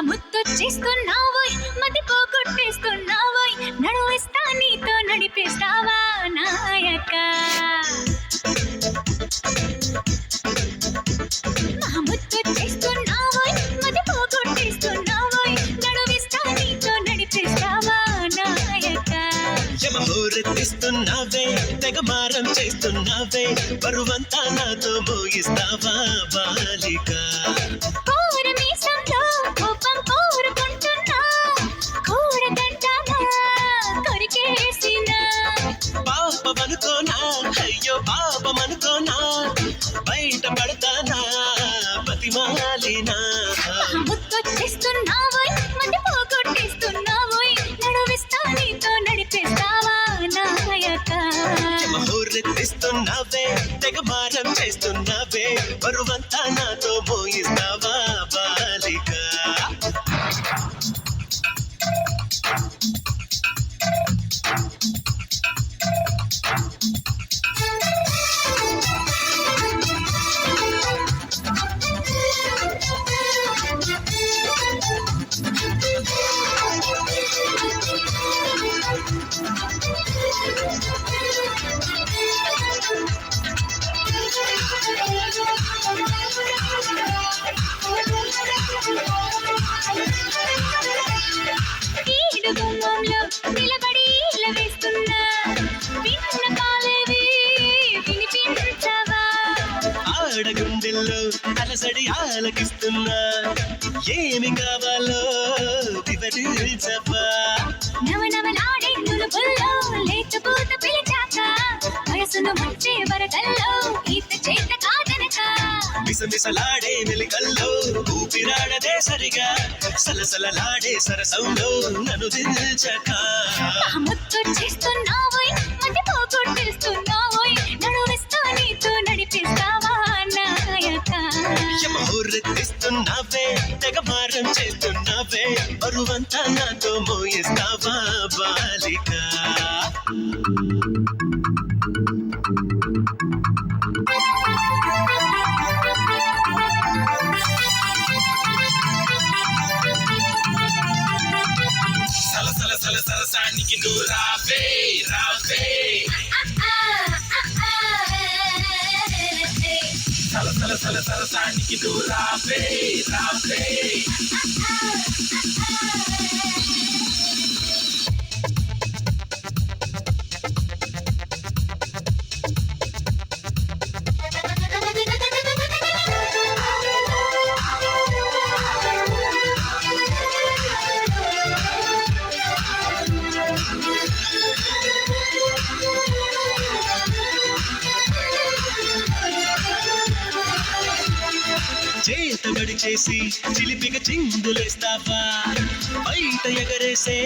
ముద్దొచ్చేస్తున్నావోయ్ మతి పోగొట్టేస్తున్నావోయ్ నడువిస్తా నీతో నడిపేస్తావా నాయక ముద్దొచ్చేస్తున్నావోయ్ మతి పోగొట్టేస్తున్నావోయ్ నడువిస్తా నీతో నడిపేస్తావా నాయక యమహోరెత్తిస్తున్నావే తెగమారం చేస్తున్నావే బరువంతా నాతో మోగిస్తావా బాలిక అయ్యో పాపమనుకోనా బయట పడతానా బతిమాలినా ముద్దొచ్చేస్తున్నావోయ్ మతి పోగొట్టేస్తున్నావోయ్ నడువిస్తా నీతో నడిపేస్తావా నాయక యమహోరెత్తిస్తున్నావే తెగమారం చేస్తున్నావే బరువంతా నాతో మోగిస్తావా బాలిక నిలబడి వేస్తున్నా విన్న కాలేవి వినిపించవా ఆడగుండెల్లో అలసడి ఆలకిస్తున్నా ఏమి కావాలో వివరించవా నవనవలాడే నులుపుల్లో లేకపోత పిలిచాక వయసును మంచి వరకల్లో ఈత చేత కాదనక మిసమిసలాడే మెలికల్లో ఊపిరాడదే సరిగా సలసలలాడే సరసంలో నన్ను దిల్చక ముద్దొచ్చేస్తున్నావోయ్ మతి పోగొట్టేస్తున్నావోయ్ నడువిస్తా నీతో నడిపిస్తావా నాయక యమహోరెత్తిస్తున్నావే తెగమారం చేస్తున్నావే బరువంతా నాతో మోయిస్తావా బాలిక సరసానికి నువ్వు రావే రావే సరసానికి నువ్వు రావే రావే చేతబడి చేసి చిలిపిగా చిందులేస్తావా బయట ఎగరేసే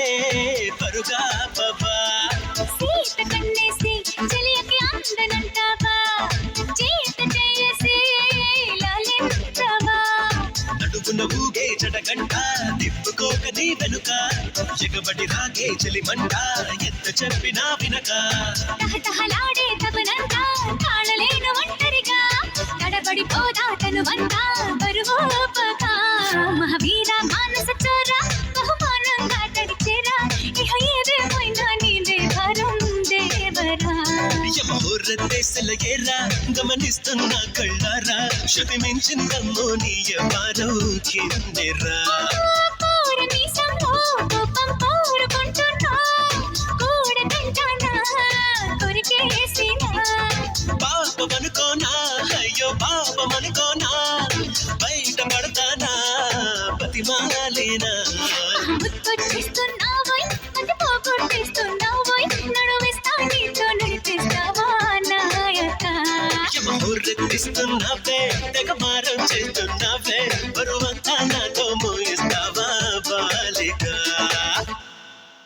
పరుగా పవా సీత కన్నేసి చెలియకి అందనంటావా చేత చేసి లాలించవా నడుపున ఊగే జడగంట తిప్పుకోక నీ వెనుక ఎగబడి రాగే చెలిమంట ఎంత చెప్పినా వినక తహతహలాడే తపనంట తాళలేను ఒంటరిగా తడబడిపోదా తనువంతా బరువోపక మహావీర మానస చోర బహుమానంగా తడిచేరా ఇహ ఏదేమైనా నీదే భారం దేవరా యమహోరెత్తేసెలగేరా గమనిస్తున్నా కళ్ళారా శృతి మించిందమ్మో నీ ఎవ్వారో కిందెరా కోపం కోరుకుంటున్నా కూడదంటానా కొరికేసినా పాపమనుకోనా అయ్యో పాపమనుకోనా బయట పడతానా బతిమాలేనా ముద్దొచ్చేస్తున్నావోయ్ మతి పోగొట్టేస్తున్నావోయ్ నడువిస్తా నీతో నడిపిస్తావా నాయక యమహోరెత్తిస్తున్నావే తెగమారం చేస్తున్నా